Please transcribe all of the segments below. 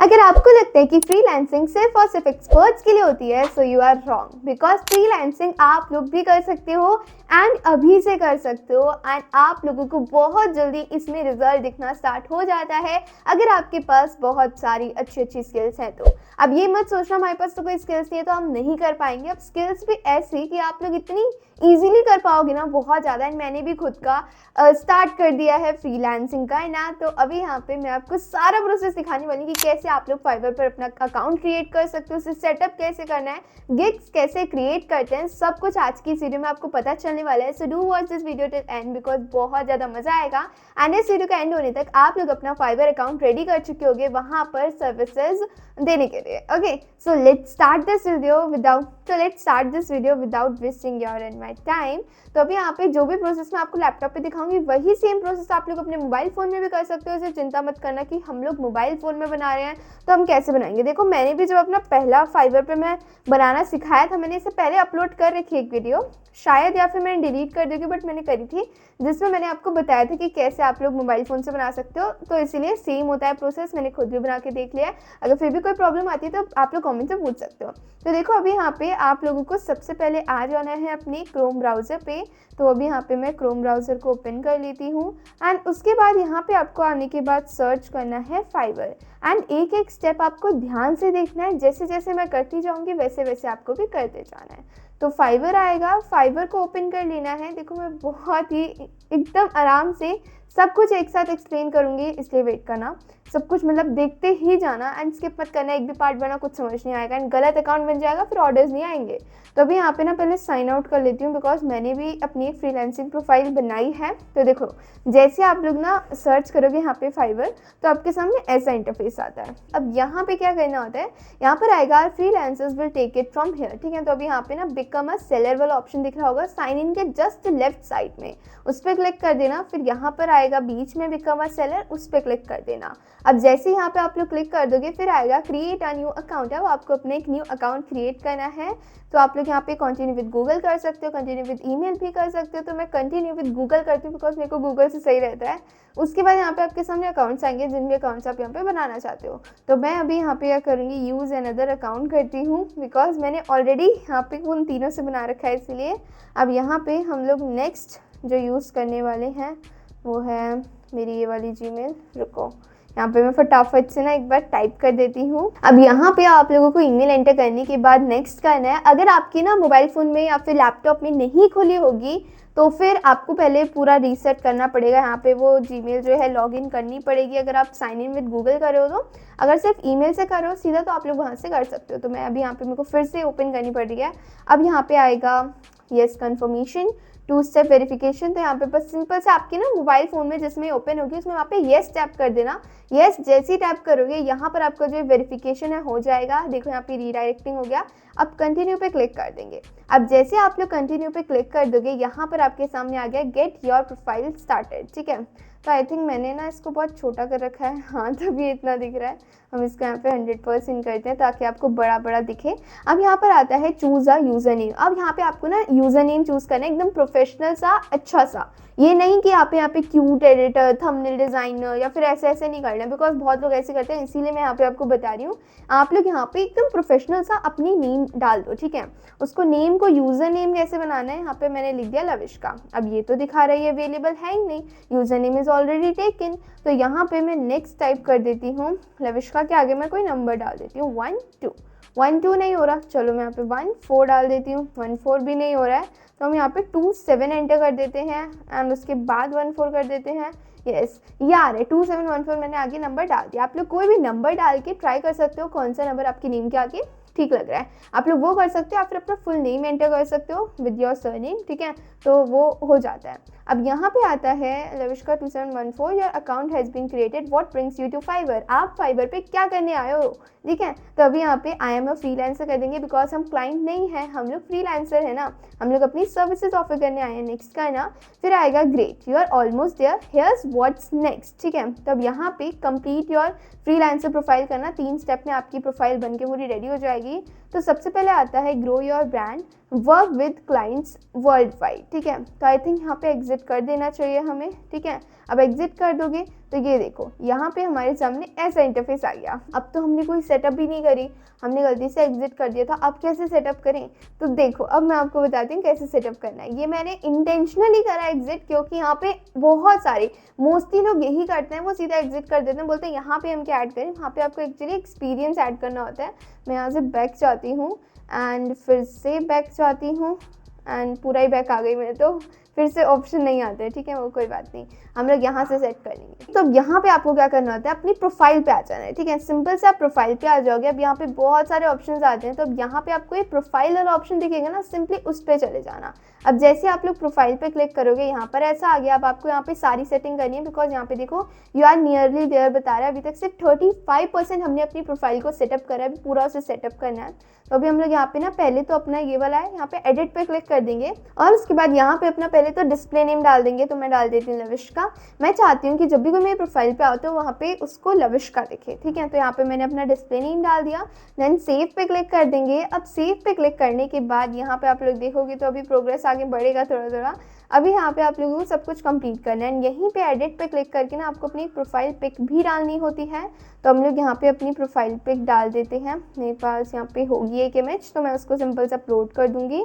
अगर आपको लगता है कि फ्रीलांसिंग सिर्फ और सिर्फ एक्सपर्ट्स के लिए होती है, so you are wrong, because freelancing आप लोग भी कर सकते हो एंड अभी से कर सकते हो एंड आप लोगों को बहुत जल्दी इसमें रिजल्ट दिखना स्टार्ट हो जाता है अगर आपके पास बहुत सारी अच्छी अच्छी स्किल्स हैं तो। अब ये मत सोचना हमारे पास तो कोई स्किल्स नहीं है तो हम नहीं कर पाएंगे। अब स्किल्स भी ऐसी कि आप लोग इतनी इजीली कर पाओगे ना, बहुत ज़्यादा। एंड मैंने भी खुद का स्टार्ट कर दिया है फ्रीलांसिंग का ना, तो अभी यहाँ पे मैं आपको सारा प्रोसेस दिखाने वाली हूँ कि कैसे आप लोग फाइवर पर अपना अकाउंट क्रिएट कर सकते हो, उसे सेटअप कैसे करना है, गिग्स कैसे क्रिएट करते हैं, सब कुछ आज की इस वीडियो में आपको पता चलने वाला है। So do watch this video till and because बहुत ज़्यादा मजा आएगा। एंड इस वीडियो का एंड होने तक आप लोग अपना फाइवर अकाउंट रेडी कर चुके होंगे वहाँ पर सर्विसेज देने के लिए। Okay, so let's start this video without wasting your and my time. तो अभी यहाँ पे जो भी प्रोसेस मैं आपको लैपटॉप पे दिखाऊंगी वही सेम प्रोसेस आप लोग अपने मोबाइल फ़ोन में भी कर सकते हो। इसे चिंता मत करना कि हम लोग मोबाइल फ़ोन में बना रहे हैं तो हम कैसे बनाएंगे। देखो, मैंने भी जब अपना पहला फाइवर पे मैं बनाना सिखाया था, मैंने इसे पहले अपलोड कर रखी एक वीडियो, शायद या फिर मैंने डिलीट कर दी, बट मैंने करी थी, जिसमें मैंने आपको बताया था कि कैसे आप लोग मोबाइल फ़ोन से बना सकते हो। तो इसीलिए सेम होता है प्रोसेस, मैंने खुद भी बना के देख लिया है। अगर फिर भी कोई प्रॉब्लम आती है तो आप लोग कमेंट से पूछ सकते हो। तो देखो, अभी यहाँ पे आप लोगों को सबसे पहले आ जाना है अपनी क्रोम ब्राउज़र पे। तो अभी यहाँ पे मैं क्रोम ब्राउज़र को ओपन कर लेती हूँ एंड उसके बाद यहाँ पे आपको आने के बाद सर्च करना है फाइवर। एंड एक एक स्टेप आपको ध्यान से देखना है, जैसे जैसे मैं करती जाऊँगी वैसे वैसे आपको भी करते जाना है। तो फाइवर आएगा, फाइवर को ओपन कर लेना है। देखो, मैं बहुत ही एकदम आराम से सब कुछ एक साथ एक्सप्लेन करूँगी, इसलिए वेट करना। सब कुछ मतलब देखते ही जाना एंड स्किप मत करना, एक भी पार्ट बना कुछ समझ नहीं आएगा एंड गलत अकाउंट बन जाएगा, फिर ऑर्डर्स नहीं आएंगे। तो अभी यहाँ पे ना पहले साइन आउट कर लेती हूँ बिकॉज मैंने भी अपनी एक फ्रीलांसिंग प्रोफाइल बनाई है। तो देखो, जैसे आप लोग ना सर्च करोगे यहाँ पे फाइवर तो आपके सामने ऐसा इंटरफेस आता है। अब यहाँ पे क्या करना होता है, यहाँ पर आएगा freelancers will take it from here. ठीक है, तो अभी यहाँ पे ना बिकम अ सेलर वाला ऑप्शन दिख रहा होगा साइन इन के जस्ट लेफ्ट साइड में, उस पर क्लिक कर देना। फिर यहाँ पर आएगा बीच में बिकम अ सेलर, उस पर क्लिक कर देना। अब जैसे यहाँ पे आप लोग क्लिक कर दोगे फिर आएगा क्रिएट अ न्यू अकाउंट, है वो आपको अपने एक न्यू अकाउंट क्रिएट करना है। तो आप लोग यहाँ पे कंटिन्यू विद गूगल कर सकते हो, कंटिन्यू विद ईमेल भी कर सकते हो। तो मैं कंटिन्यू विद गूगल करती हूँ बिकॉज मेरे को गूगल से सही रहता है। उसके बाद यहाँ पे आपके सामने अकाउंट्स आएंगे, जिन भी अकाउंट्स आप यहाँ पे बनाना चाहते हो। तो मैं अभी यहाँ पे क्या करूँगी, यूज़ अनदर अकाउंट करती हूँ बिकॉज मैंने ऑलरेडी यहाँ पे उन तीनों से बना रखा है, इसलिए। अब यहाँ पे हम लोग नेक्स्ट जो यूज़ करने वाले हैं वो है मेरी ये वाली जीमेल। रुको, यहाँ पे मैं फटाफट से ना एक बार टाइप कर देती हूँ। अब यहाँ पे आप लोगों को ईमेल एंटर करने के बाद नेक्स्ट करना है। अगर आपकी ना मोबाइल फ़ोन में या फिर लैपटॉप में नहीं खुली होगी तो फिर आपको पहले पूरा रीसेट करना पड़ेगा। यहाँ पे वो जीमेल जो है लॉगिन करनी पड़ेगी अगर आप साइन इन विद गूगल कर रहे हो तो। अगर सिर्फ ईमेल से कर रहे हो सीधा तो आप लोग वहाँ से कर सकते हो। तो मैं अभी यहाँ पे मेरे को फिर से ओपन करनी पड़ रही है। अब यहाँ पे आएगा येस कन्फर्मेशन, 2 स्टेप वेरिफिकेशन। तो यहाँ पे बस सिंपल से आपके ना मोबाइल फ़ोन में जिसमें ओपन होगी उसमें वहाँ पे येस टैप कर देना। येस जैसे ही टैप करोगे यहाँ पर आपका जो वेरिफिकेशन है हो जाएगा। देखो, यहाँ पे रीडायरेक्टिंग हो गया। अब कंटिन्यू पे क्लिक कर देंगे। अब जैसे आप लोग कंटिन्यू पे क्लिक कर दोगे यहाँ पर आपके सामने आ गया गेट योर प्रोफाइल स्टार्टेड। ठीक है, तो आई थिंक मैंने ना इसको बहुत छोटा कर रखा है, हाँ तभी इतना दिख रहा है। हम इसको यहाँ पे 100% करते हैं ताकि आपको बड़ा बड़ा दिखे। अब यहाँ पर आता है चूज़ अ यूज़र नेम। अब यहाँ पे आपको ना यूज़र नेम चूज़ करना है एकदम प्रोफेशनल सा, अच्छा सा। ये नहीं कि आप यहाँ पे क्यूट एडिटर, थंबनेल डिज़ाइनर या फिर ऐसे ऐसे नहीं करना है बिकॉज बहुत लोग ऐसे करते हैं, इसीलिए मैं यहाँ पे आपको बता रही हूँ। आप लोग यहाँ पे एकदम प्रोफेशनल सा अपनी नेम डाल दो। ठीक है, उसको नेम को यूज़र नेम कैसे बनाना है, यहाँ पे मैंने लिख दिया लविष्का। अब ये तो दिखा रही है अवेलेबल है ही नहीं, user name is already taken. तो यहाँ पे मैं नेक्स्ट टाइप कर देती हूँ लविष्का के आगे मैं कोई नंबर डाल देती हूँ 1 2। 1 2 नहीं हो रहा, चलो मैं यहाँ पे 1 4 डाल देती हूँ। 1 4 भी नहीं हो रहा है तो हम यहाँ पे 2 7 एंटर कर देते हैं एंड उसके बाद 1 4 कर देते हैं। यस, ये आ रहा है 2 7 1 4, मैंने आगे नंबर डाल दिया। आप लोग कोई भी नंबर डाल के ट्राई कर सकते हो कौन सा नंबर आपके नेम के आगे ठीक लग रहा है, आप लोग वो कर सकते हो। आप फिर अपना फुल नेम एंटर कर सकते हो विद योर सरनेम। ठीक है, तो वो हो जाता है। अब यहाँ पे आता है Lavishka 2714 your account has been created, what brings you to Fiverr. आप फाइवर पे क्या करने आए हो। ठीक है, तो अभी यहाँ पे आई एम अ फ्रीलांसर कर देंगे बिकॉज हम क्लाइंट नहीं है, हम लोग फ्रीलांसर है ना, हम लोग अपनी सर्विसेज ऑफर करने आए हैं। नेक्स्ट का है ना, फिर आएगा great you are almost there, here's what's next. ठीक है, तो अब यहाँ पे कंप्लीट योर फ्रीलांसर प्रोफाइल करना, 3 स्टेप में आपकी प्रोफाइल बनके पूरी रेडी हो जाएगी। तो सबसे पहले आता है grow your brand, work with clients world wide. ठीक है, तो आई थिंक यहाँ पे एग्जिट कर देना चाहिए हमें। ठीक है, अब एग्जिट कर दोगे तो ये देखो यहाँ पे हमारे सामने ऐसा इंटरफेस आ गया। अब तो हमने कोई सेटअप भी नहीं करी, हमने गलती से एग्जिट कर दिया था। अब कैसे सेटअप करें, तो देखो अब मैं आपको बताती हूँ कैसे सेटअप करना है। ये मैंने इंटेंशनली करा एग्जिट, क्योंकि यहाँ पे बहुत सारे मोस्टली लोग यही करते हैं, वो सीधा एग्जिट कर देते हैं, बोलते हैं यहाँ पे हम क्या ऐड करें। वहाँ पे आपको एक्चुअली एक्सपीरियंस ऐड करना होता है। मैं यहाँ से बैक जाती हूँ एंड फिर से बैक जाती हूँ एंड पूरा ही बैक आ गई मैं, तो फिर से ऑप्शन नहीं आते हैं, ठीक है, वो कोई बात नहीं, हम लोग यहाँ से सेट कर लेंगे। तो अब यहाँ पे आपको क्या करना होता है, अपनी प्रोफाइल पे आ जाना है, ठीक है, सिंपल से आप प्रोफाइल पे आ जाओगे। अब यहाँ पे बहुत सारे ऑप्शंस आते हैं, तो अब यहाँ पे आपको ये प्रोफाइल वाला ऑप्शन दिखेगा ना, सिंपली उस पर चले जाना। अब जैसे आप लोग प्रोफाइल पे क्लिक करोगे, यहाँ पर ऐसा आ गया। अब आपको यहाँ पे सारी सेटिंग करनी है, बिकॉज यहाँ पे देखो यू आर नियरली देयर बता रहा है। अभी तक सिर्फ 35% हमने अपनी प्रोफाइल को सेटअप करा है, अभी पूरा उसे सेटअप करना है। तो अभी हम लोग यहाँ पे ना पहले तो अपना ये वाला है, यहाँ पे एडिट पे क्लिक कर देंगे और उसके बाद यहाँ पे अपना पहले तो डिस्प्ले नेम डाल देंगे। तो मैं डाल देती हूँ लविष्का। मैं चाहती हूँ कि जब भी कोई मेरी प्रोफाइल पे आओ तो वहाँ पे उसको लविष्का दिखे, ठीक है। तो यहाँ पे मैंने अपना डिस्प्ले नेम डाल दिया, देन सेव पे क्लिक कर देंगे। अब सेव पे क्लिक करने के बाद यहाँ पे आप लोग देखोगे तो अभी प्रोग्रेस आगे बढ़ेगा थोड़ा थोड़ा। अभी यहाँ पे आप लोगों को सब कुछ कंप्लीट करना है। यहीं पे एडिट पे क्लिक करके ना आपको अपनी प्रोफाइल पिक भी डालनी होती है। तो हम लोग यहाँ पे अपनी प्रोफाइल पिक डाल देते हैं। मेरे पास यहाँ पे होगी एक इमेज, तो मैं उसको सिंपल से अपलोड कर दूंगी।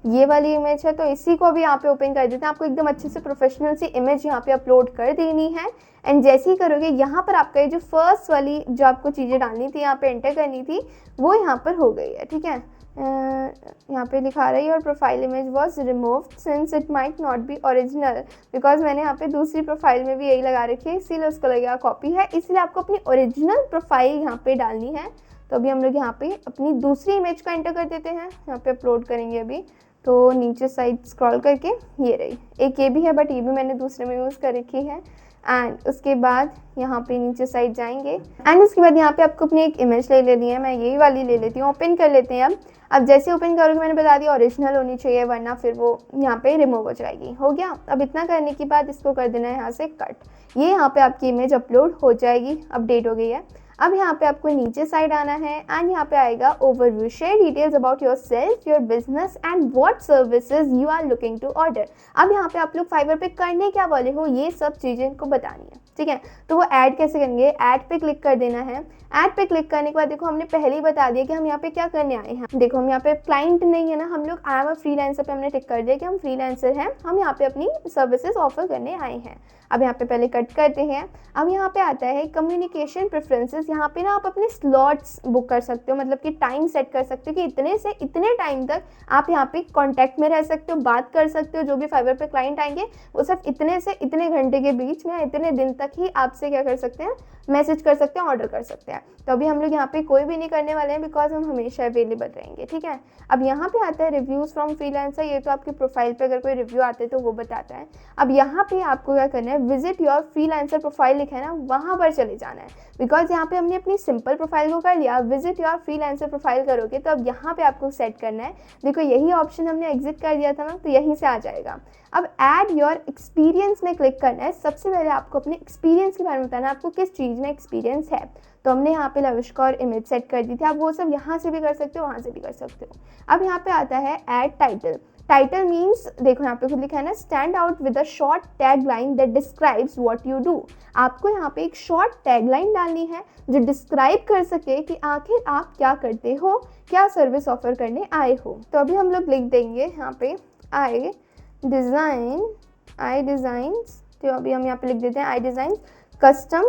ये वाली इमेज है, तो इसी को अभी यहाँ पे ओपन कर देते हैं। आपको एकदम अच्छे से प्रोफेशनल सी इमेज यहाँ पे अपलोड कर देनी है। एंड जैसे ही करोगे यहाँ पर आपका ये जो फर्स्ट वाली जो आपको चीज़ें डालनी थी, यहाँ पे एंटर करनी थी, वो यहाँ पर हो गई है, ठीक है। यहाँ पे लिखा रही है और profile image was removed since it might not be original, because मैंने यहाँ पे दूसरी प्रोफाइल में भी यही लगा रखी है, इसीलिए उसको लगेगा कॉपी है, इसलिए आपको अपनी ओरिजिनल प्रोफाइल यहाँ पे डालनी है। तो अभी हम लोग यहाँ पे अपनी दूसरी इमेज को एंटर कर देते हैं, यहाँ पे अपलोड करेंगे अभी। तो नीचे साइड स्क्रॉल करके ये रही, एक ये भी है बट ये भी मैंने दूसरे में यूज़ कर रखी है। एंड उसके बाद यहाँ पे नीचे साइड जाएंगे एंड उसके बाद यहाँ पे आपको अपनी एक इमेज ले लेनी है। मैं यही वाली ले लेती हूँ, ओपन कर लेते हैं। अब जैसे ओपन करोगे, मैंने बता दिया ओरिजिनल होनी चाहिए, वरना फिर वो यहाँ पे रिमूव हो जाएगी। हो गया। अब इतना करने के बाद इसको कर देना है यहाँ से कट। ये यहाँ पे आपकी इमेज अपलोड हो जाएगी, अपडेट हो गई है। अब यहाँ पे आपको नीचे साइड आना है एंड यहाँ पे आएगा overview, share details about yourself, your business and what services you are looking to order. अब यहाँ पे आप लोग फाइवर पे करने क्या वाले हो, ये सब चीज़ें इनको बतानी है, ठीक है। तो वो ऐड कैसे करेंगे, ऐड पे क्लिक कर देना है। ऐड पे क्लिक करने के बाद देखो हमने पहले ही बता दिया कि हम यहाँ पे क्या करने आए हैं। देखो हम यहाँ पे क्लाइंट नहीं है ना, हम लोग आई एम अ फ्रीलांसर पे हमने टिक कर दिया कि हम फ्रीलांसर हैं, हम यहाँ पे अपनी सर्विसेज ऑफर करने आए हैं। अब यहाँ पे पहले कट करते हैं। अब यहाँ पे आता है कम्युनिकेशन प्रेफरेंसेस। यहाँ पे ना आप अपने स्लॉट्स बुक कर सकते हो, मतलब कि टाइम सेट कर सकते हो कि इतने से इतने टाइम तक आप यहाँ पे कांटेक्ट में रह सकते हो, बात कर सकते हो। जो भी फाइवर पे क्लाइंट आएंगे वो सब इतने से इतने घंटे के बीच में, इतने दिन तक ही आपसे क्या कर सकते हैं, मैसेज कर सकते हैं, ऑर्डर कर सकते हैं। तो अभी हम लोग यहाँ पे कोई भी नहीं करने वाले हैं, बिकॉज हम हमेशा अवेलेबल रहेंगे, ठीक है। अब यहाँ पे आता है रिव्यूज़ फ्रॉम फ्रीलांसर। ये तो आपकी प्रोफाइल पे अगर कोई रिव्यू आते हैं तो वो बताता है। अब यहाँ पे आपको क्या करना है, विजिट योर फ्रीलांसर प्रोफाइल लिखा है ना, वहाँ पर चले जाना है। बिकॉज यहाँ पे हमने अपनी सिंपल प्रोफाइल को कर लिया, विजिट योर फ्रीलांसर प्रोफाइल करोगे तो अब यहाँ पे आपको सेट करना है। देखो यही ऑप्शन हमने एग्जिट कर दिया था ना, तो यहीं से आ जाएगा। अब ऐड योर एक्सपीरियंस में क्लिक करना है। सबसे पहले आपको अपने एक्सपीरियंस के बारे में बताना है, आपको किस चीज़ में एक्सपीरियंस है। तो हमने यहाँ पे लविष्का और इमेज सेट कर दी थी। आप वो सब यहाँ से भी कर सकते हो, वहाँ से भी कर सकते हो। अब यहाँ पे आता है ऐड टाइटल। टाइटल मीन्स देखो यहाँ पे खुद लिखा है ना, stand out with a short tag line that describes what you do. आपको यहाँ पे एक शॉर्ट टैग लाइन डालनी है जो डिस्क्राइब कर सके कि आखिर आप क्या करते हो, क्या सर्विस ऑफर करने आए हो। तो अभी हम लोग लिख देंगे यहाँ पे आई डिज़ाइंस। तो अभी हम यहाँ पे लिख देते हैं आई डिज़ाइंस कस्टम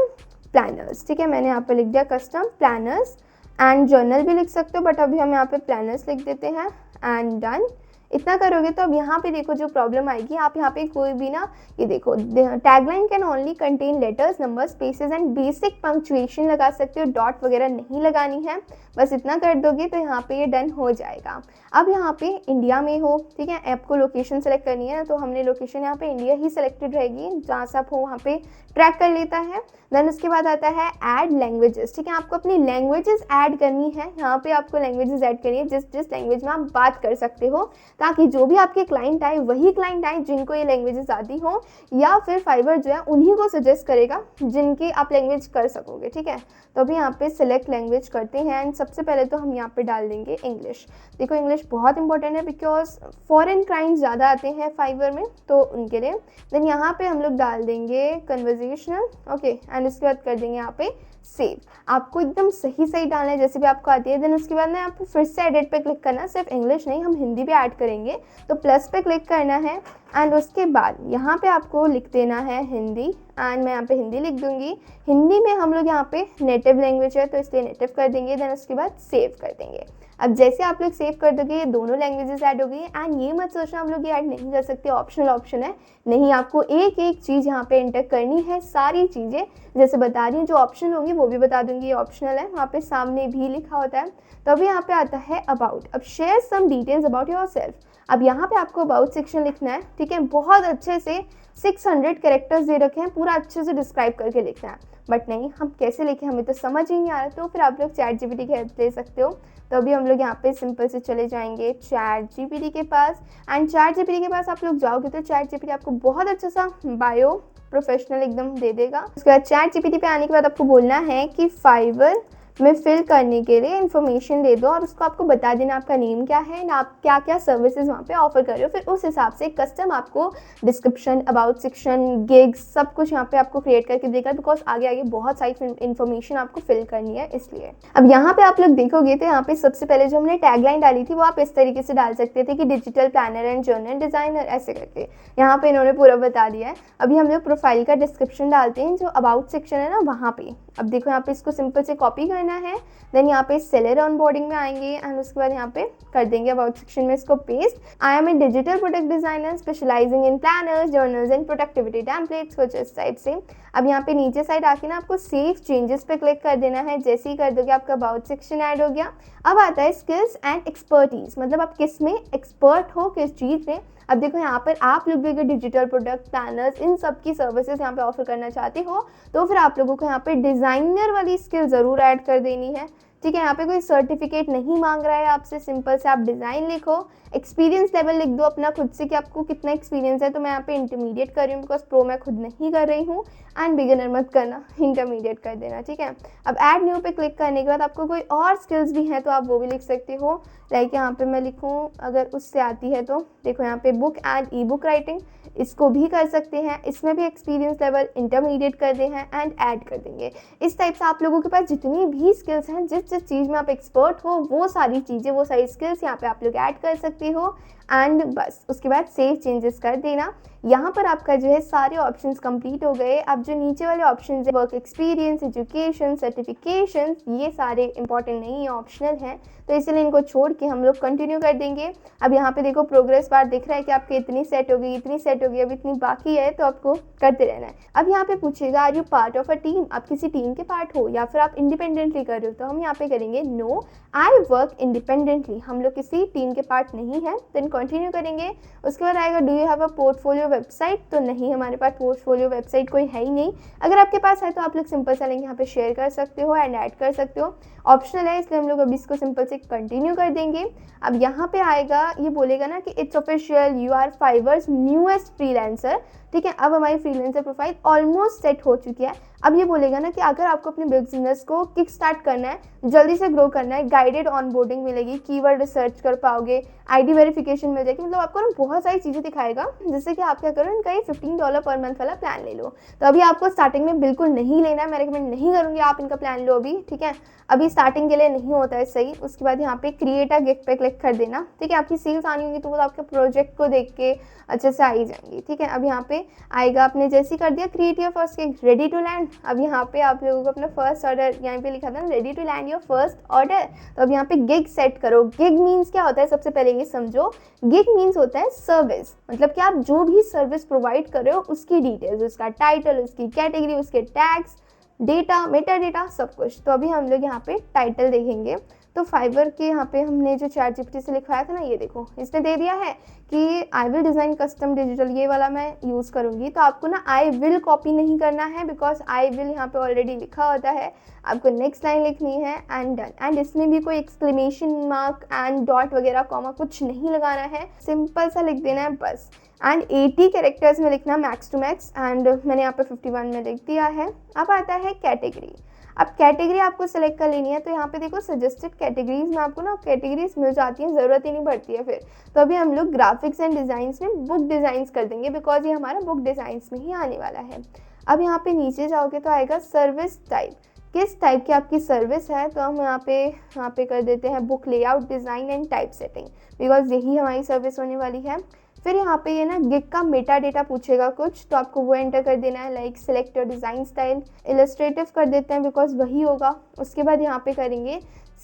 प्लानर्स, ठीक है। मैंने यहाँ पे लिख दिया कस्टम प्लानर्स एंड जर्नल भी लिख सकते हो, बट अभी हम यहाँ पे प्लानर्स लिख देते हैं एंड डन। इतना करोगे तो अब यहाँ पे देखो जो प्रॉब्लम आएगी, आप यहाँ पे कोई भी ना, ये देखो tagline can only contain letters, number, spaces and basic punctuation लगा सकते हो, डॉट वगैरह नहीं लगानी है। बस इतना कर दोगे तो यहाँ पे ये डन हो जाएगा। अब यहाँ पे इंडिया में हो, ठीक है, आपको लोकेशन सेलेक्ट करनी है, तो हमने लोकेशन यहाँ पे इंडिया ही सेलेक्टेड रहेगी, जहाँ से आप हो वहाँ पे ट्रैक कर लेता है। देन उसके बाद आता है ऐड लैंग्वेजेस, ठीक है। आपको अपनी लैंग्वेजेस ऐड करनी है, यहाँ पे आपको लैंग्वेजेस ऐड करनी है जिस जिस लैंग्वेज में आप बात कर सकते हो। ताकि जो भी आपके क्लाइंट आए वही क्लाइंट आए जिनको ये लैंग्वेजेस आती हों, या फिर फाइवर जो है उन्हीं को सजेस्ट करेगा जिनकी आप लैंग्वेज कर सकोगे, ठीक है। तो अभी यहाँ पे सिलेक्ट लैंग्वेज करते हैं एंड सबसे पहले तो हम यहाँ पे डाल देंगे इंग्लिश। देखो इंग्लिश बहुत इंपॉर्टेंट है बिकॉज फॉरेन क्लाइंट्स ज़्यादा आते हैं फाइवर में, तो उनके लिए। देन यहाँ पे हम लोग डाल देंगे कन्वर्जेशनल, ओके, एंड उसके बाद कर देंगे यहाँ पे सेव। आपको एकदम सही सही डालना है जैसे भी आपको आती है। देन उसके बाद ना आपको फिर से एडिट पे क्लिक करना है, सिर्फ इंग्लिश नहीं, हम हिंदी भी ऐड करेंगे, तो प्लस पे क्लिक करना है एंड उसके बाद यहाँ पे आपको लिख देना है हिंदी, एंड मैं यहाँ पे हिंदी लिख दूंगी। हिंदी में हम लोग यहाँ पे नेटिव लैंग्वेज है तो इसलिए नेटिव कर देंगे। देन उसके बाद सेव कर देंगे। अब जैसे आप लोग सेव कर दोगे ये दोनों लैंग्वेजेस ऐड हो गई। एंड ये मत सोचना हम लोग ये ऐड नहीं कर सकते, ऑप्शनल ऑप्शन है, नहीं, आपको एक एक चीज़ यहाँ पे एंटर करनी है, सारी चीज़ें जैसे बता रही हूँ। जो ऑप्शन होंगी वो भी बता दूंगी, ये ऑप्शनल है, वहाँ पे सामने भी लिखा होता है। तो अभी यहाँ पे आता है अबाउट। अब share some details about yourself. अब यहाँ पे आपको अबाउट सेक्शन लिखना है, ठीक है। बहुत अच्छे से 600 कैरेक्टर्स दे रखे हैं, पूरा अच्छे से डिस्क्राइब करके लिखना है, बट नहीं, हम कैसे लिखें हमें तो समझ ही नहीं आ रहा। तो फिर आप लोग चैट जीपीटी की हेल्प ले सकते हो। तो अभी हम लोग यहाँ पे सिंपल से चले जाएंगे चैट जीपीटी के पास, एंड चैट जीपीटी के पास आप लोग जाओगे तो चैट जीपीटी आपको बहुत अच्छा सा बायो प्रोफेशनल एकदम दे देगा। उसके बाद चैट जीपीटी पे आने के बाद आपको बोलना है कि फाइवर में फिल करने के लिए इन्फॉर्मेशन दे दो, और उसको आपको बता देना आपका नेम क्या है ना, आप क्या क्या सर्विसेज वहाँ पे ऑफर कर रहे हो। फिर उस हिसाब से कस्टम आपको डिस्क्रिप्शन, अबाउट सेक्शन, गिग्स, सब कुछ यहाँ पे आपको क्रिएट करके देगा, बिकॉज आगे आगे बहुत सारी इन्फॉर्मेशन आपको फिल करनी है इसलिए। अब यहाँ पे आप लोग देखोगे तो यहाँ पे सबसे पहले जो हमने टैगलाइन डाली थी वो आप इस तरीके से डाल सकते थे कि digital planner and journal designer, ऐसे करके। यहाँ पे इन्होंने पूरा बता दिया है। अभी हम लोग प्रोफाइल का डिस्क्रिप्शन डालते हैं, जो अबाउट सेक्शन है ना वहाँ पे। अब देखो यहाँ पे इसको सिंपल से कॉपी करना है, देन यहाँ पे सेलर ऑनबोर्डिंग में आएंगे एंड उसके बाद यहाँ पे कर देंगे अबाउट सेक्शन में इसको paste. I am a digital product designer specialising in planners, journals and productivity templates, कुछ इस टाइप से। अब यहाँ पे नीचे साइड आके ना आपको सेव चेंजेस पे क्लिक कर देना है। जैसे ही कर दोगे आपका अबाउट सेक्शन ऐड हो गया। अब आता है स्किल्स एंड एक्सपर्टीज, मतलब आप किस में एक्सपर्ट हो, किस चीज़ में। अब देखो यहाँ पर आप लोग भी अगर डिजिटल प्रोडक्ट, प्लानर्स, इन सब की सर्विसेज यहाँ पे ऑफर करना चाहते हो तो फिर आप लोगों को यहाँ पे डिज़ाइनर वाली स्किल ज़रूर ऐड कर देनी है, ठीक है। यहाँ पे कोई सर्टिफिकेट नहीं मांग रहा है आपसे, सिंपल से आप डिज़ाइन लिखो। एक्सपीरियंस लेवल लिख दो अपना खुद से कि आपको कितना एक्सपीरियंस है। तो मैं यहाँ पे इंटरमीडिएट कर रही हूँ बिकॉज प्रो मैं खुद नहीं कर रही हूँ, एंड बिगिनर मत करना, इंटरमीडिएट कर देना, ठीक है। अब ऐड न्यू पे क्लिक करने के बाद आपको कोई और स्किल्स भी हैं तो आप वो भी लिख सकते हो। लाइक यहाँ पे मैं लिखूँ अगर उससे आती है तो देखो यहाँ पे book and E book writing, इसको भी कर सकते हैं। इसमें भी एक्सपीरियंस लेवल इंटरमीडिएट कर दे हैं एंड ऐड कर देंगे। इस टाइप से आप लोगों के पास जितनी भी स्किल्स हैं, जिस जिस चीज़ में आप एक्सपर्ट हो, वो सारी चीज़ें, वो सारी स्किल्स यहाँ पे आप लोग ऐड कर सकते हो। एंड बस उसके बाद सेव चेंजेस कर देना। यहाँ पर आपका जो है सारे ऑप्शंस कंप्लीट हो गए। अब जो नीचे वाले ऑप्शंस है, वर्क एक्सपीरियंस, एजुकेशन, सर्टिफिकेशन, ये सारे इंपॉर्टेंट नहीं है, ऑप्शनल हैं, तो इसलिए इनको छोड़ के हम लोग कंटिन्यू कर देंगे। अब यहाँ पे देखो प्रोग्रेस बार दिख रहा है कि आपकी इतनी सेट हो गई, इतनी सेट हो गई, अब इतनी बाकी है, तो आपको करते रहना है। अब यहाँ पे पूछेगा are you part of a team, आप किसी टीम के पार्ट हो या फिर आप इंडिपेंडेंटली कर रहे हो, तो हम यहाँ पे करेंगे नो आई वर्क इंडिपेंडेंटली, हम लोग किसी टीम के पार्ट नहीं है। देन कंटिन्यू करेंगे। उसके बाद आएगा do you have a portfolio website, तो नहीं, हमारे पास पोर्टफोलियो वेबसाइट कोई है ही नहीं। अगर आपके पास है तो आप लोग सिंपल सा लिंक यहाँ पे शेयर कर सकते हो एंड ऐड कर सकते हो, ऑप्शनल है, इसलिए हम लोग अभी इसको सिंपल से कंटिन्यू कर देंगे। अब यहाँ पे आएगा, ये बोलेगा ना कि it's official, you are Fiverr's newest freelancer, ठीक है। अब हमारी फ्रीलांसर प्रोफाइल ऑलमोस्ट सेट हो चुकी है। अब ये बोलेगा ना कि अगर आपको अपने बिजनेस को किक स्टार्ट करना है, जल्दी से ग्रो करना है, गाइडेड ऑनबोर्डिंग मिलेगी, कीवर्ड रिसर्च कर पाओगे, आईडी वेरिफिकेशन मिल जाएगी, मतलब आपको ना बहुत सारी चीज़ें दिखाएगा, जिससे कि आप क्या करो, इनका ये $15 पर मंथ वाला प्लान ले लो। तो अभी आपको स्टार्टिंग में बिल्कुल नहीं लेना है, मैं रिकमेंड नहीं करूँगी आप इनका प्लान लो अभी, ठीक है। अभी स्टार्टिंग के लिए नहीं होता है सही। उसके बाद यहाँ पे क्रिएट अ गिग पे क्लिक कर देना, ठीक है। आपकी सेल्स आनी होंगी तो वो आपके प्रोजेक्ट को देख के अच्छे से आ ही जाएंगी, ठीक है। अब यहाँ पे आएगा, आपने जैसे ही कर दिया create your first gig, ready to land. अब यहाँ पे आप लोगों को अपना फर्स्ट ऑर्डर यहाँ पे लिखा था ना, ready to land your first order. तो अब यहाँ पे गिग सेट करो। गिग मीन्स क्या होता है, सबसे पहले ये समझो। गिग मीन्स होता है सर्विस, मतलब कि आप जो भी सर्विस प्रोवाइड कर रहे हो उसकी डिटेल्स, उसका टाइटल, उसकी कैटेगरी, उसके टैग्स, डेटा, मेटा डेटा, सब कुछ। तो अभी हम लोग यहाँ पे टाइटल देखेंगे। तो फाइवर के यहाँ पे हमने जो ChatGPT से लिखवाया था ना, ये देखो इसने दे दिया है कि I will design custom digital, ये वाला मैं यूज़ करूँगी। तो आपको ना आई विल कॉपी नहीं करना है, बिकॉज आई विल यहाँ पे ऑलरेडी लिखा होता है। आपको नेक्स्ट लाइन लिखनी है एंड डन। एंड इसमें भी कोई एक्सक्लेमेशन मार्क एंड डॉट वगैरह कॉमा कुछ नहीं लगाना है, सिंपल सा लिख देना है बस। एंड 80 कैरेक्टर्स में लिखना मैक्स टू मैक्स, एंड मैंने यहाँ पे 51 में लिख दिया है। अब आता है कैटेगरी। अब कैटेगरी आपको सेलेक्ट कर लेनी है। तो यहाँ पे देखो सजेस्टेड कैटेगरीज में आपको ना कैटेगरीज मिल जाती हैं, ज़रूरत ही नहीं पड़ती है फिर। तो अभी हम लोग ग्राफिक्स एंड डिज़ाइंस में बुक डिज़ाइंस कर देंगे, बिकॉज ये हमारा बुक डिज़ाइंस में ही आने वाला है। अब यहाँ पे नीचे जाओगे तो आएगा सर्विस टाइप, किस टाइप की आपकी सर्विस है। तो हम यहाँ पे कर देते हैं book layout design and type setting, because यही हमारी सर्विस होने वाली है। फिर यहाँ पे ये ना गिग का मेटा डेटा पूछेगा कुछ, तो आपको वो एंटर कर देना है, like select your design style, illustrative कर देते हैं बिकॉज वही होगा। उसके बाद यहाँ पे करेंगे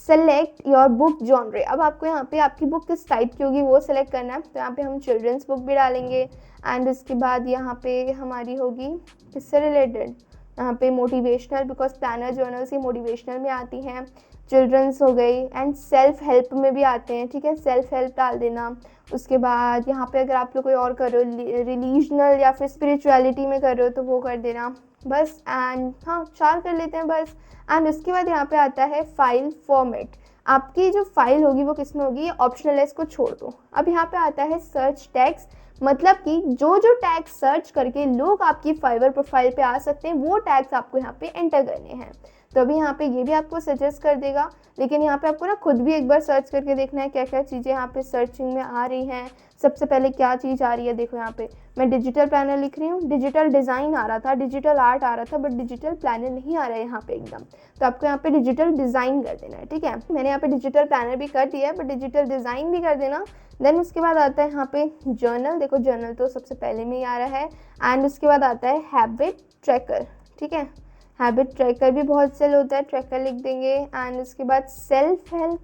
सेलेक्ट योर बुक जॉनरे। अब आपको यहाँ पे आपकी बुक किस टाइप की होगी वो सिलेक्ट करना है। तो यहाँ पे हम चिल्ड्रंस बुक भी डालेंगे। एंड उसके बाद यहाँ पे हमारी होगी किससे रिलेटेड, यहाँ पे मोटिवेशनल, बिकॉज प्लानर जर्नल्स ही मोटिवेशनल में आती हैं। चिल्ड्रंस हो गई, एंड सेल्फ हेल्प में भी आते हैं, ठीक है, सेल्फ हेल्प डाल देना। उसके बाद यहाँ पे अगर आप लोग कोई और कर रहे हो, रिलीजनल या फिर स्पिरिचुअलिटी में कर रहे हो तो वो कर देना बस। एंड हाँ 4 कर लेते हैं बस। एंड उसके बाद यहाँ पे आता है फाइल फॉर्मेट। आपकी जो फाइल होगी वो किस में होगी, ऑप्शनल है, इसको छोड़ दो। अब यहाँ पे आता है सर्च टैग्स, मतलब कि जो जो टैग सर्च करके लोग आपकी फाइवर प्रोफाइल पे आ सकते हैं वो टैग्स आपको यहाँ पे एंटर करने हैं। तो अभी यहाँ पे ये भी आपको सजेस्ट कर देगा, लेकिन यहाँ पे आपको ना खुद भी एक बार सर्च करके देखना है क्या क्या चीज़ें यहाँ पे सर्चिंग में आ रही हैं। सबसे पहले क्या चीज़ आ रही है, देखो यहाँ पे मैं डिजिटल प्लानर लिख रही हूँ, डिजिटल डिज़ाइन आ रहा था, डिजिटल आर्ट आ रहा था, बट डिजिटल प्लानर नहीं आ रहा है यहाँ पे एकदम। तो आपको यहाँ पे डिजिटल डिज़ाइन कर देना है, ठीक है। मैंने यहाँ पे डिजिटल प्लानर भी कर दिया है, बट डिजिटल डिज़ाइन भी कर देना। देन उसके बाद आता है यहाँ पे जर्नल, देखो जर्नल तो सबसे पहले में ही आ रहा है। एंड उसके बाद आता है हैबिट ट्रैकर, ठीक है, हैबिट ट्रैकर भी बहुत सेल होता है, ट्रैकर लिख देंगे। एंड उसके बाद सेल्फ हेल्प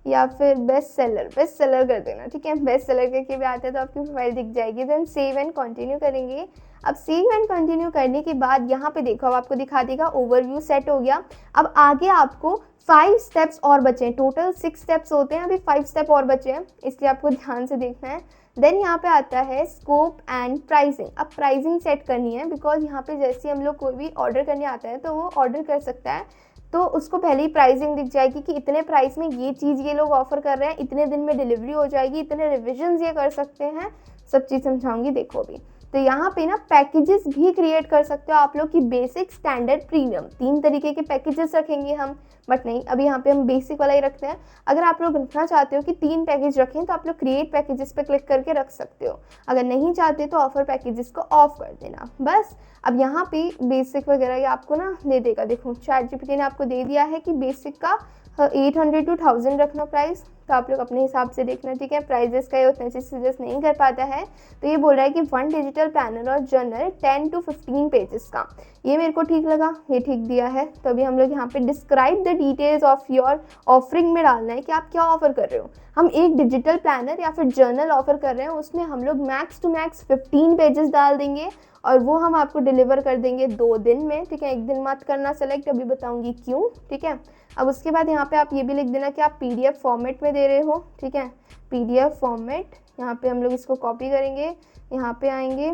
या फिर बेस्ट सेलर कर देना, ठीक है, बेस्ट सेलर करके भी आता है तो आपकी प्रोफाइल दिख जाएगी। देन सेव एंड कंटिन्यू करेंगे। अब सेव एंड कंटिन्यू करने के बाद यहाँ पे देखो अब आपको दिखा देगा ओवरव्यू सेट हो गया। अब आगे आपको 5 स्टेप्स और बचे हैं, टोटल 6 स्टेप्स होते हैं, अभी 5 स्टेप और बचे हैं, इसलिए आपको ध्यान से देखना है। देन यहाँ पे आता है स्कोप एंड प्राइसिंग। अब प्राइसिंग सेट करनी है, बिकॉज यहाँ पे जैसे हम लोग कोई भी ऑर्डर करने आता है तो वो ऑर्डर कर सकता है, तो उसको पहले ही प्राइसिंग दिख जाएगी कि इतने प्राइस में ये चीज़ ये लोग ऑफर कर रहे हैं, इतने दिन में डिलीवरी हो जाएगी, इतने रिविजन्स ये कर सकते हैं, सब चीज़ समझाऊंगी देखो अभी। तो यहाँ पे ना पैकेजेस भी क्रिएट कर सकते हो आप लोग की बेसिक, स्टैंडर्ड, प्रीमियम, 3 तरीके के पैकेजेस रखेंगे हम, बट नहीं अभी यहाँ पे हम बेसिक वाला ही रखते हैं। अगर आप लोग रखना चाहते हो कि 3 पैकेज रखें तो आप लोग क्रिएट पैकेजेस पे क्लिक करके रख सकते हो, अगर नहीं चाहते तो ऑफर पैकेजेस को ऑफ कर देना बस। अब यहाँ पे बेसिक वगैरह ये आपको ना दे देगा, देखो ChatGPT ने आपको दे दिया है कि बेसिक का 800 to 1000 रखना प्राइस, तो आप लोग अपने हिसाब से देखना, ठीक है, प्राइजेस का ये उतना चीज़ सजेस्ट नहीं कर पाता है। तो ये बोल रहा है कि 1 डिजिटल प्लानर और जर्नल 10 to 15 पेजेस का, ये मेरे को ठीक लगा, ये ठीक दिया है। तो अभी हम लोग यहाँ पे describe the details of your offering में डालना है कि आप क्या ऑफर कर रहे हो। हम एक डिजिटल प्लानर या फिर जर्नल ऑफर कर रहे हैं, उसमें हम लोग मैक्स टू मैक्स 15 पेजेस डाल देंगे और वो हम आपको डिलीवर कर देंगे 2 दिन में, ठीक है, 1 दिन मत करना सेलेक्ट, अभी बताऊंगी क्यों, ठीक है। अब उसके बाद यहाँ पे आप ये भी लिख देना कि आप PDF फॉर्मेट में दे रहे हो, ठीक है, PDF फॉर्मेट। यहाँ पे हम लोग इसको कॉपी करेंगे, यहाँ पे आएंगे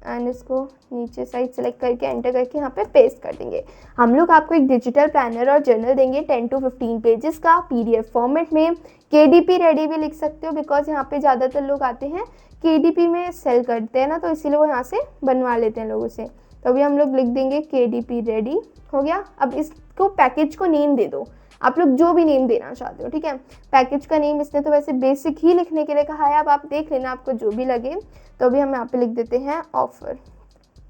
एंड इसको नीचे साइड सेलेक्ट करके एंटर करके यहाँ पे पेस्ट कर देंगे। हम लोग आपको एक डिजिटल प्लानर और जर्नल देंगे 10 to 15 पेजेस का PDF फॉर्मेट में। KDP रेडी भी लिख सकते हो, बिकॉज यहाँ पे ज़्यादातर लोग आते हैं KDP में सेल करते हैं ना, तो इसीलिए वो यहाँ से बनवा लेते हैं लोगों से। तो अभी हम लोग लिख देंगे KDP रेडी, हो गया। अब इसको पैकेज को नेम दे दो, आप लोग जो भी नेम देना चाहते हो, ठीक है। पैकेज का नेम इसने तो वैसे बेसिक ही लिखने के लिए कहा है, अब आप देख लेना आपको जो भी लगे। तो अभी हम यहाँ पे लिख देते हैं ऑफर,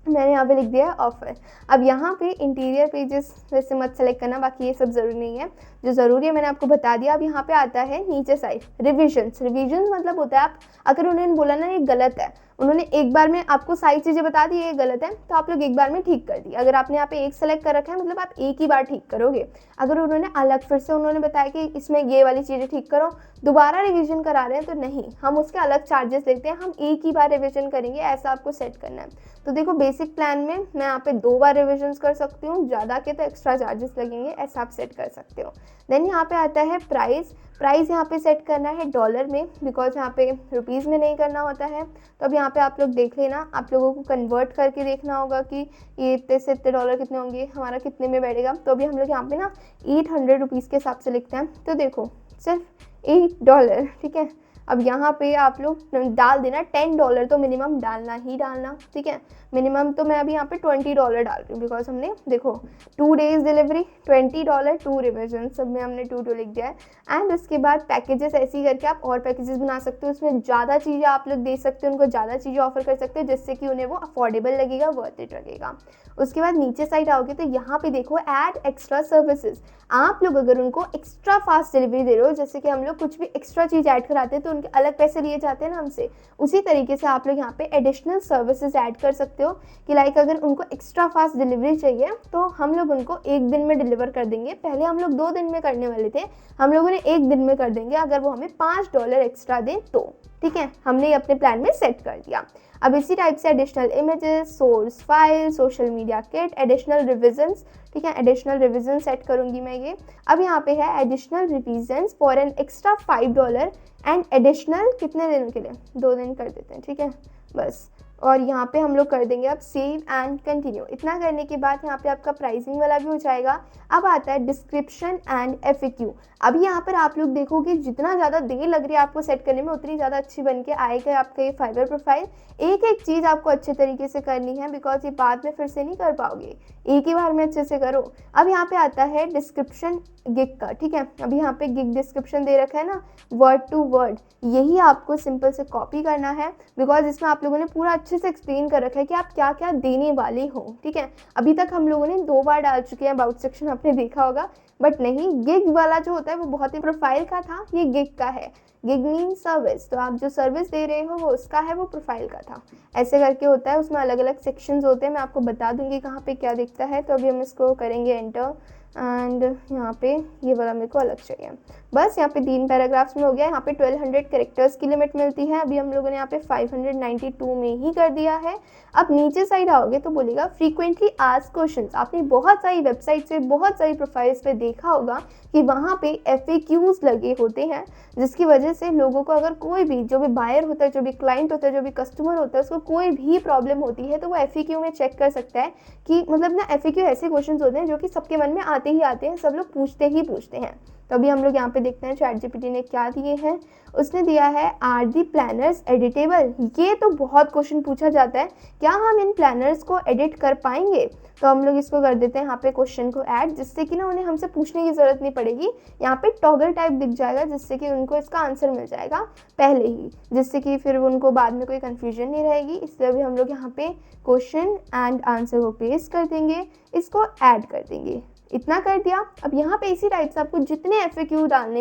मैंने यहाँ पे लिख दिया है ऑफर। अब यहाँ पे इंटीरियर पेजेस वैसे मत सेलेक्ट करना, बाकी ये सब ज़रूरी नहीं है, जो ज़रूरी है मैंने आपको बता दिया। अब यहाँ पे आता है नीचे साइड रिविजन्स। रिविजन्स मतलब होता है आप अगर उन्होंने बोला ना ये गलत है, उन्होंने एक बार में आपको सारी चीज़ें बता दी ये गलत है, तो आप लोग एक बार में ठीक कर दी। अगर आपने यहाँ पे एक सेलेक्ट कर रखा है मतलब आप एक ही बार ठीक करोगे। अगर उन्होंने अलग फिर से उन्होंने बताया कि इसमें ये वाली चीज़ें ठीक करो, दोबारा रिवीजन करा रहे हैं तो नहीं, हम उसके अलग चार्जेस लेते हैं, हम एक ही बार रिवीजन करेंगे, ऐसा आपको सेट करना है। तो देखो बेसिक प्लान में मैं यहाँ पे 2 बार रिविजन्स कर सकती हूँ, ज़्यादा के तो एक्स्ट्रा चार्जेस लगेंगे, ऐसा आप सेट कर सकते हो। देन यहाँ पे आता है प्राइस। प्राइस यहाँ पे सेट करना है डॉलर में, बिकॉज यहाँ पे रुपीज़ में नहीं करना होता है। तो अब यहाँ पे आप लोग देख लेना, आप लोगों को कन्वर्ट करके देखना होगा कि ये इतने से इतने डॉलर कितने होंगे, हमारा कितने में बैठेगा। तो अभी हम लोग यहाँ पे ना 800 रुपीज़ के हिसाब से लिखते हैं। तो देखो सिर्फ $8, ठीक है। अब यहाँ पे आप लोग डाल देना $10 तो मिनिमम डालना ही डालना, ठीक है। मिनिमम तो मैं अभी यहाँ पे $20 डाल रही हूँ, बिकॉज हमने देखो 2 डेज़ डिलीवरी, $20, 2 रिविजन, सब में हमने 2 लिख दिया है। एंड उसके बाद पैकेजेस ऐसे ही करके आप और पैकेजेस बना सकते हो, उसमें ज़्यादा चीज़ें आप लोग दे सकते हो, उनको ज़्यादा चीज़ें ऑफर कर सकते हो, जिससे कि उन्हें वो अफोर्डेबल लगेगा, वर्थ इट लगेगा। उसके बाद नीचे साइड आओगे तो यहाँ पे देखो ऐड एक्स्ट्रा सर्विसेज। आप लोग अगर उनको एक्स्ट्रा फास्ट डिलीवरी दे रहे हो, जैसे कि हम लोग कुछ भी एक्स्ट्रा चीज़ ऐड कराते हैं तो उनके अलग पैसे लिए जाते हैं ना हमसे, उसी तरीके से आप लोग यहाँ पे एडिशनल सर्विसेज ऐड कर सकते हो कि लाइक अगर उनको एक्स्ट्रा फास्ट डिलीवरी चाहिए तो हम लोग उनको 1 दिन में डिलीवर कर देंगे। पहले हम लोग 2 दिन में करने वाले थे, हम लोगों ने 1 दिन में कर देंगे अगर वो हमें $5 एक्स्ट्रा दें तो, ठीक है। हमने ये अपने प्लान में सेट कर दिया। अब इसी टाइप से additional images, source file, social media kit, additional revisions, ठीक है। एडिशनल रिविजन सेट करूंगी मैं ये। अब यहाँ पे है additional revisions for an extra $5 and additional कितने दिन के लिए, 2 दिन कर देते हैं, ठीक है बस। और यहाँ पे हम लोग कर देंगे अब सेव एंड कंटिन्यू। इतना करने के बाद यहाँ पे आपका प्राइसिंग वाला भी हो जाएगा। अब आता है डिस्क्रिप्शन एंड FAQ। अभी यहाँ पर आप लोग देखोगे जितना ज़्यादा देर लग रही है आपको सेट करने में, उतनी ज़्यादा अच्छी बन के आएगा आपका ये फाइवर प्रोफाइल। एक एक चीज़ आपको अच्छे तरीके से करनी है, बिकॉज ये बाद में फिर से नहीं कर पाओगे, एक ही बार में अच्छे से करो। अब यहाँ पे आता है डिस्क्रिप्शन गिग का, ठीक है। अभी यहाँ पे गिग डिस्क्रिप्शन दे रखा है ना, वर्ड टू वर्ड, यही आपको सिंपल से कॉपी करना है, बिकॉज इसमें आप लोगों ने पूरा अच्छे से एक्सप्लेन कर रखा है कि आप क्या क्या देने वाले हो, ठीक है। अभी तक हम लोगों ने 2 बार डाल चुके हैं, अबाउट सेक्शन आपने देखा होगा, बट नहीं, गिग वाला जो होता है वो बहुत ही प्रोफाइल का था, ये गिग का है। गिग मीन सर्विस, तो आप जो सर्विस दे रहे हो वो उसका है, वो प्रोफाइल का था। ऐसे करके होता है, उसमें अलग अलग सेक्शंस होते हैं, मैं आपको बता दूंगी कहाँ पे क्या दिखता है। तो अभी हम इसको करेंगे एंटर, एंड यहाँ पे ये वाला मेरे को अलग चाहिए। बस यहाँ पे 3 पैराग्राफ्स में हो गया। यहाँ पे 1200 कैरेक्टर्स की लिमिट मिलती है, अभी हम लोगों ने यहाँ पे 592 में ही कर दिया है। अब नीचे साइड आओगे तो बोलेगा फ्रीक्वेंटली आस्क्ड क्वेश्चंस। आपने बहुत सारी वेबसाइट्स पे, बहुत सारी प्रोफाइल्स पे देखा होगा कि वहाँ पे FAQs लगे होते हैं, जिसकी वजह से लोगों को अगर कोई भी, जो भी बायर होता है, जो भी क्लाइंट होता है, जो भी कस्टमर होता है, उसको कोई भी प्रॉब्लम होती है तो वो FAQ में चेक कर सकता है कि मतलब ना FAQ ऐसे क्वेश्चंस होते हैं जो कि सबके मन में आते ही आते हैं, सब लोग पूछते ही पूछते हैं। तो अभी हम लोग यहाँ पे देखते हैं ChatGPT ने क्या दिए हैं। उसने दिया है आर दी प्लानर्स एडिटेबल। ये तो बहुत क्वेश्चन पूछा जाता है, क्या हम इन प्लानर्स को एडिट कर पाएंगे। तो हम लोग इसको कर देते हैं यहाँ पे क्वेश्चन को ऐड, जिससे कि ना उन्हें हमसे पूछने की ज़रूरत नहीं पड़ेगी। यहाँ पे टॉगल टाइप दिख जाएगा, जिससे कि उनको इसका आंसर मिल जाएगा पहले ही, जिससे कि फिर उनको बाद में कोई कन्फ्यूजन नहीं रहेगी। इसलिए अभी हम लोग यहाँ पे क्वेश्चन एंड आंसर को पेस्ट कर देंगे, इसको ऐड कर देंगे। इतना कर दिया। अब यहाँ पे इसी टाइप से आपको जितने FAQ डालने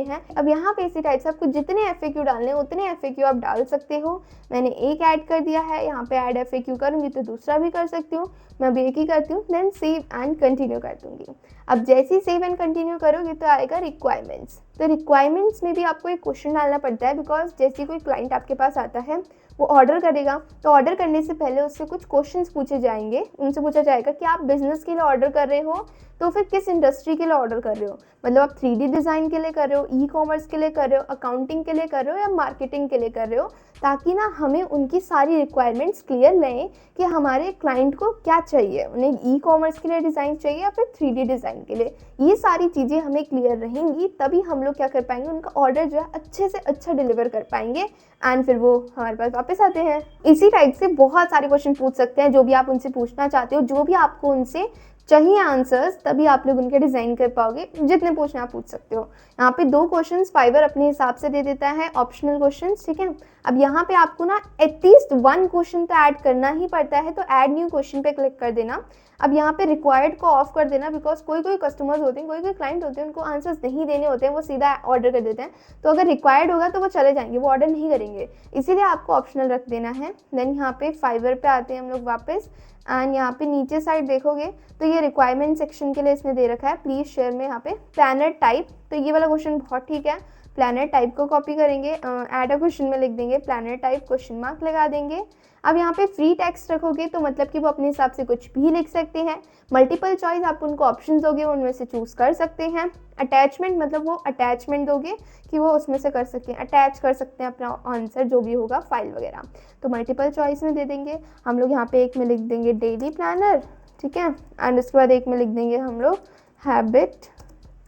हैं, उतने FAQ आप डाल सकते हो। मैंने एक ऐड कर दिया है, यहाँ पे ऐड FAQ करूँगी तो दूसरा भी कर सकती हूँ, मैं अब एक ही करती हूँ, देन सेव एंड कंटिन्यू कर दूँगी। अब जैसे ही सेव एंड कंटिन्यू करोगे तो आएगा रिक्वायरमेंट्स। तो रिक्वायरमेंट्स में भी आपको एक क्वेश्चन डालना पड़ता है, बिकॉज जैसे कोई क्लाइंट आपके पास आता है, वो ऑर्डर करेगा, तो ऑर्डर करने से पहले उससे कुछ क्वेश्चंस पूछे जाएंगे। उनसे पूछा जाएगा कि आप बिजनेस के लिए ऑर्डर कर रहे हो तो फिर किस इंडस्ट्री के लिए ऑर्डर कर रहे हो, मतलब आप 3D डिज़ाइन के लिए कर रहे हो, ई-कॉमर्स के लिए कर रहे हो, अकाउंटिंग के लिए कर रहे हो या मार्केटिंग के लिए कर रहे हो, ताकि ना हमें उनकी सारी रिक्वायरमेंट्स क्लियर रहें कि हमारे क्लाइंट को क्या चाहिए, उन्हें ई-कॉमर्स के लिए डिज़ाइन चाहिए या फिर 3D डिज़ाइन के लिए। ये सारी चीज़ें हमें क्लियर रहेंगी, तभी हम लोग क्या कर पाएंगे, उनका ऑर्डर जो है अच्छे से अच्छा डिलीवर कर पाएंगे, एंड फिर वो हमारे पास वापस आते हैं। इसी टाइप से बहुत सारे क्वेश्चन पूछ सकते हैं, जो भी आप उनसे पूछना चाहते हो, जो भी आपको उनसे चाहिए आंसर्स, तभी आप लोग उनके डिज़ाइन कर पाओगे। जितने पूछने आप पूछ सकते हो। यहाँ पे 2 क्वेश्चंस फाइवर अपने हिसाब से दे देता है, ऑप्शनल क्वेश्चंस, ठीक है। अब यहाँ पे आपको ना एटलीस्ट 1 क्वेश्चन तो ऐड करना ही पड़ता है, तो ऐड न्यू क्वेश्चन पे क्लिक कर देना। अब यहाँ पे रिक्वायर्ड को ऑफ कर देना, बिकॉज कोई कस्टमर्स होते हैं, कोई क्लाइंट होते हैं, उनको आंसर्स नहीं देने होते हैं, वो सीधा ऑर्डर कर देते हैं। तो अगर रिक्वायर्ड होगा तो वो चले जाएंगे, वो ऑर्डर नहीं करेंगे, इसीलिए आपको ऑप्शनल रख देना है। देन यहाँ पे फाइवर पे आते हैं हम लोग वापस, एंड यहाँ पे नीचे साइड देखोगे तो ये रिक्वायरमेंट सेक्शन के लिए इसने दे रखा है, प्लीज़ शेयर में यहाँ पे प्लानर टाइप। तो ये वाला क्वेश्चन बहुत ठीक है, प्लानर टाइप को कॉपी करेंगे, ऐड अ क्वेश्चन में लिख देंगे प्लानर टाइप, क्वेश्चन मार्क लगा देंगे। अब यहाँ पे फ्री टेक्स्ट रखोगे तो मतलब कि वो अपने हिसाब से कुछ भी लिख सकते हैं। मल्टीपल चॉइस आप उनको ऑप्शंस दोगे, उनमें से चूज़ कर सकते हैं। अटैचमेंट मतलब वो अटैचमेंट दोगे कि वो उसमें से कर सकते हैं, अटैच कर सकते हैं अपना आंसर जो भी होगा फाइल वगैरह। तो मल्टीपल चॉइस में दे देंगे हम लोग। यहाँ पे एक में लिख देंगे डेली प्लानर, ठीक है, एंड उसके बाद एक में लिख देंगे हम लोग हैबिट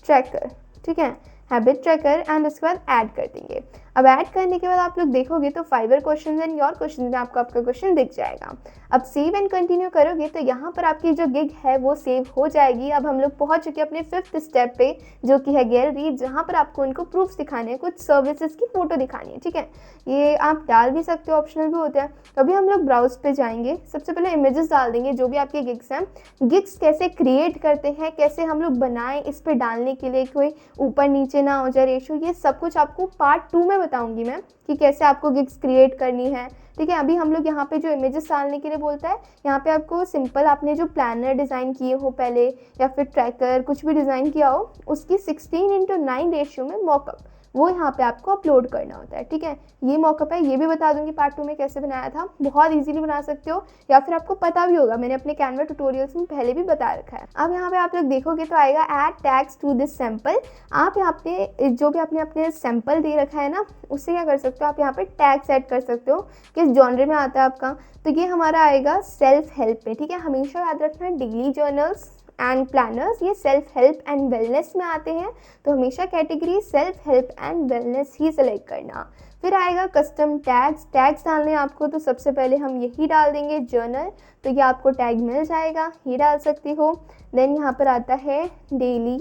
ट्रैकर, ठीक है, हैबिट ट्रैकर, एंड उसके बाद ऐड कर देंगे। अब ऐड करने के बाद आप लोग देखोगे तो Fiverr question and your question में आपको आपका क्वेश्चन दिख जाएगा। अब सेव एंड कंटिन्यू करोगे तो यहाँ पर आपकी जो गिग है वो सेव हो जाएगी। अब हम लोग पहुँच चुके अपने 5th स्टेप पे, जो कि है गैलरी, जहाँ पर आपको उनको प्रूफ दिखाने हैं, कुछ सर्विसेज की फ़ोटो दिखानी है, ठीक है। ये आप डाल भी सकते हो, ऑप्शनल भी होता है। तो अभी हम लोग ब्राउज पे जाएंगे, सबसे पहले इमेजेस डाल देंगे जो भी आपके गिग्स हैं। गिग्स कैसे क्रिएट करते हैं, कैसे हम लोग बनाएं, इस पर डालने के लिए कोई ऊपर नीचे ना हो जाए रेशो, ये सब कुछ आपको पार्ट 2 में बताऊंगी मैं कि कैसे आपको गिग्स क्रिएट करनी है, ठीक है। अभी हम लोग यहाँ पे जो इमेजेस डालने के लिए बोलता है, यहाँ पे आपको सिंपल आपने जो प्लानर डिज़ाइन किए हो पहले या फिर ट्रैकर कुछ भी डिज़ाइन किया हो, उसकी 16:9 रेशियो में मॉकअप वो यहाँ पे आपको अपलोड करना होता है, ठीक है। ये मॉकअप है, ये भी बता दूंगी पार्ट 2 में कैसे बनाया था। बहुत इजीली बना सकते हो या फिर आपको पता भी होगा, मैंने अपने कैनवा ट्यूटोरियल्स में पहले भी बता रखा है। अब यहाँ पे आप लोग देखोगे तो आएगा add tags to this sample. आप यहाँ पे जो भी आपने अपने सैंपल दे रखा है ना, उससे क्या कर सकते हो, आप यहाँ पे टैग्स ऐड कर सकते हो किस जॉनर में आता है आपका। तो ये हमारा आएगा सेल्फ हेल्प में, ठीक है। हमेशा याद रखना डेली जर्नल्स एंड प्लानर्स ये सेल्फ हेल्प एंड वेलनेस में आते हैं, तो हमेशा category self help and wellness he select करना। फिर आएगा कस्टम टैग्स। टैग्स डालने हैं आपको, तो सबसे पहले हम यही डाल देंगे जर्नल, तो ये आपको टैग मिल जाएगा, ये डाल सकती हो। देन यहाँ पर आता है डेली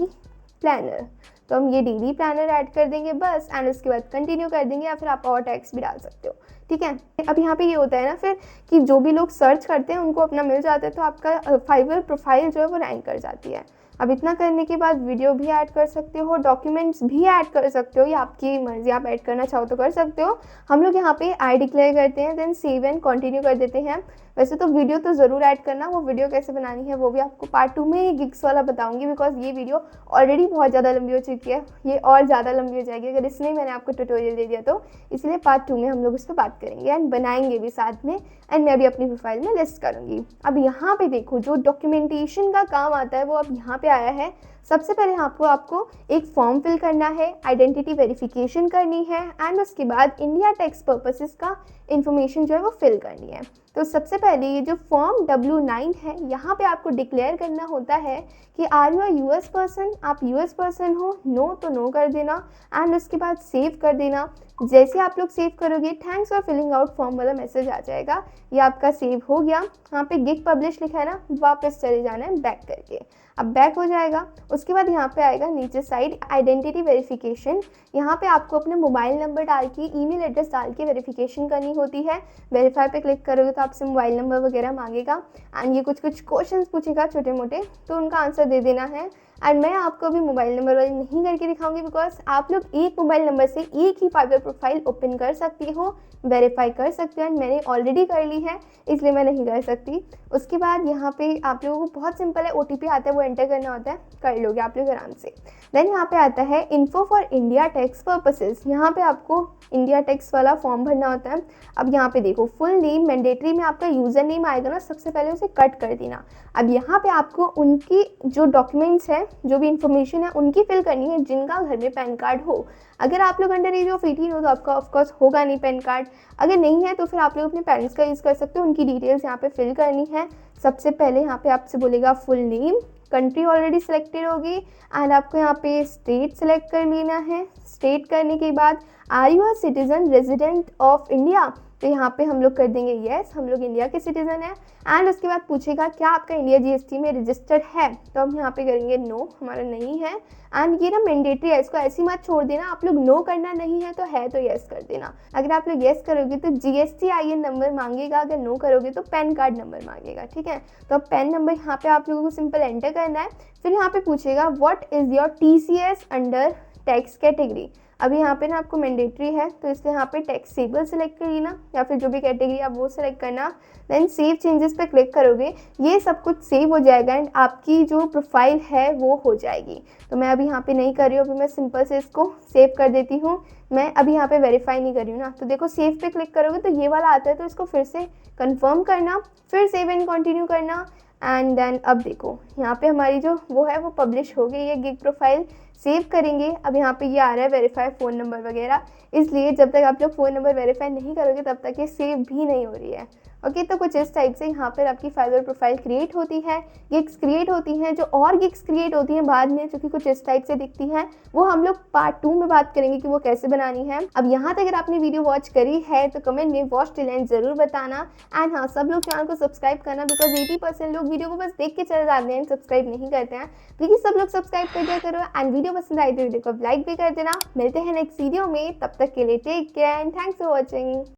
प्लानर, तो हम ये डेली प्लानर ऐड कर देंगे बस, एंड उसके बाद कंटिन्यू कर देंगे, या फिर आप और टैग्स भी डाल सकते हो, ठीक है। अब यहाँ पे ये होता है ना फिर कि जो भी लोग सर्च करते हैं उनको अपना मिल जाता है, तो आपका फाइवर प्रोफाइल जो है वो रैंक कर जाती है। अब इतना करने के बाद वीडियो भी ऐड कर सकते हो, डॉक्यूमेंट्स भी ऐड कर सकते हो, या आपकी मर्जी, आप ऐड करना चाहो तो कर सकते हो। हम लोग यहाँ पे आई डिक्लेयर करते हैं, देन सेव एंड कंटिन्यू कर देते हैं। वैसे तो वीडियो तो ज़रूर ऐड करना, वो वीडियो कैसे बनानी है वो भी आपको पार्ट 2 में ही गिग्स वाला बताऊंगी, बिकॉज ये वीडियो ऑलरेडी बहुत ज़्यादा लंबी हो चुकी है, ये और ज़्यादा लंबी हो जाएगी अगर इसमें मैंने आपको ट्यूटोरियल दे दिया तो। इसलिए पार्ट 2 में हम लोग इस पर बात करेंगे एंड बनाएंगे भी साथ में, एंड मैं भी अपनी प्रोफाइल में लिस्ट करूँगी। अब यहाँ पे देखो जो डॉक्यूमेंटेशन का काम आता है वो अब यहाँ पे आया है। सबसे पहले आपको एक फॉर्म फिल करना है, आइडेंटिटी वेरिफिकेशन करनी है, एंड उसके बाद इंडिया टैक्स पर्पसेस का इन्फॉर्मेशन जो है वो फिल करनी है। तो सबसे पहले ये जो फॉर्म W9 है, यहाँ पे आपको डिक्लेयर करना होता है कि are you a US person, आप यूएस पर्सन हो, नो तो नो कर देना, एंड उसके बाद सेव कर देना। जैसे आप लोग सेव करोगे thanks for filling out form वाला मैसेज आ जाएगा, ये आपका सेव हो गया। यहाँ पे गिग पब्लिश लिखा है ना, वापस चले जाना है बैक करके। अब बैक हो जाएगा, उसके बाद यहाँ पे आएगा नीचे साइड आइडेंटिटी वेरिफिकेशन। यहाँ पे आपको अपने मोबाइल नंबर डाल के, ईमेल एड्रेस डाल के वेरिफिकेशन करनी होती है। वेरीफाई पे क्लिक करोगे तो आपसे मोबाइल नंबर वगैरह मांगेगा, एंड ये कुछ क्वेश्चंस पूछेगा छोटे मोटे, तो उनका आंसर दे देना है। एंड मैं आपको भी मोबाइल नंबर वाली नहीं करके दिखाऊंगी, बिकॉज आप लोग एक मोबाइल नंबर से एक ही फाइवर प्रोफाइल ओपन कर सकती हो, वेरीफाई कर सकते हो, एंड मैंने ऑलरेडी कर ली है इसलिए मैं नहीं कर सकती। उसके बाद यहाँ पे आप लोगों को बहुत सिंपल है, OTP आता है वो एंटर करना होता है, कर लोगे आप लोग आराम से। देन यहाँ पे आता है info for India tax purposes, यहाँ पे आपको इंडिया टैक्स वाला फॉर्म भरना होता है। अब यहाँ पे देखो फुल नेम मैंडेटरी में आपका यूज़र नेम आएगा ना, सबसे पहले उसे कट कर देना। अब यहाँ पे आपको उनकी जो डॉक्यूमेंट्स हैं, जो भी इंफॉर्मेशन है उनकी फिल करनी है जिनका घर में पैन कार्ड हो। अगर आप लोग अंडर एज ऑफ 18 हो तो आपका ऑफकोर्स होगा नहीं पैन कार्ड, अगर नहीं है तो फिर आप लोग अपने पेरेंट्स का यूज़ कर सकते हो। उनकी डिटेल्स यहाँ पे फिल करनी है। सबसे पहले यहाँ पे आपसे बोलेगा full name, country already selected होगी, एंड आपको यहाँ पे स्टेट सेलेक्ट कर लेना है। स्टेट करने के बाद are you a citizen resident of India, तो यहाँ पे हम लोग कर देंगे येस, हम लोग इंडिया के सिटीजन हैं। एंड उसके बाद पूछेगा क्या आपका इंडिया GST में रजिस्टर्ड है, तो हम यहाँ पे करेंगे नो, हमारा नहीं है। एंड ये ना मैंडेटरी है, इसको ऐसी मत छोड़ देना, आप लोग नो करना नहीं है तो येस कर देना। अगर आप लोग येस करोगे तो GSTIN नंबर मांगेगा, अगर नो करोगे तो पैन कार्ड नंबर मांगेगा, ठीक है। तो अब पैन नंबर यहाँ पे आप लोगों को सिंपल एंटर करना है। फिर यहाँ पे पूछेगा what is your TCS under tax category, अभी यहाँ पे ना आपको मैंडेटरी है, तो इसलिए यहाँ पे टेक्स्ट टेबल सेलेक्ट कर लेना या फिर जो भी कैटेगरी आप वो सेलेक्ट करना। देन सेव चेंजेस पे क्लिक करोगे, ये सब कुछ सेव हो जाएगा एंड आपकी जो प्रोफाइल है वो हो जाएगी। तो मैं अभी यहाँ पे नहीं कर रही हूँ, अभी मैं सिंपल से इसको सेव कर देती हूँ। मैं अभी यहाँ पे वेरीफाई नहीं कर रही हूँ ना, तो देखो सेव पे क्लिक करोगे तो ये वाला आता है, तो इसको फिर से कंफर्म करना, फिर सेव एंड कंटिन्यू करना। एंड देन अब देखो यहाँ पे हमारी जो वो है वो पब्लिश हो गई है गिग प्रोफाइल। सेव करेंगे, अब यहाँ पे ये आ रहा है वेरीफाई फ़ोन नंबर वगैरह, इसलिए जब तक आप लोग फ़ोन नंबर वेरीफाई नहीं करोगे तब तक ये सेव भी नहीं हो रही है। ओके, तो कुछ इस टाइप से यहाँ पर आपकी फाइवर प्रोफाइल क्रिएट होती है, गिग्स क्रिएट होती हैं। जो और गिग्स क्रिएट होती हैं बाद में, जो कि कुछ इस टाइप से दिखती हैं, वो हम लोग पार्ट 2 में बात करेंगे कि वो कैसे बनानी है। अब यहाँ तक अगर आपने वीडियो वॉच करी है तो कमेंट में वॉच टिल एंड ज़रूर बताना। एंड हाँ, सब लोग चैनल को सब्सक्राइब करना, बिकॉज 80% लोग वीडियो को बस देख के चले जाते हैं, सब्सक्राइब नहीं करते हैं। प्लीज़ सब लोग सब्सक्राइब कर दिया करो एंड वीडियो पसंद आई तो वीडियो को लाइक भी कर देना। मिलते हैं नेक्स्ट वीडियो में, तब तक के लिए take care and thanks for watching.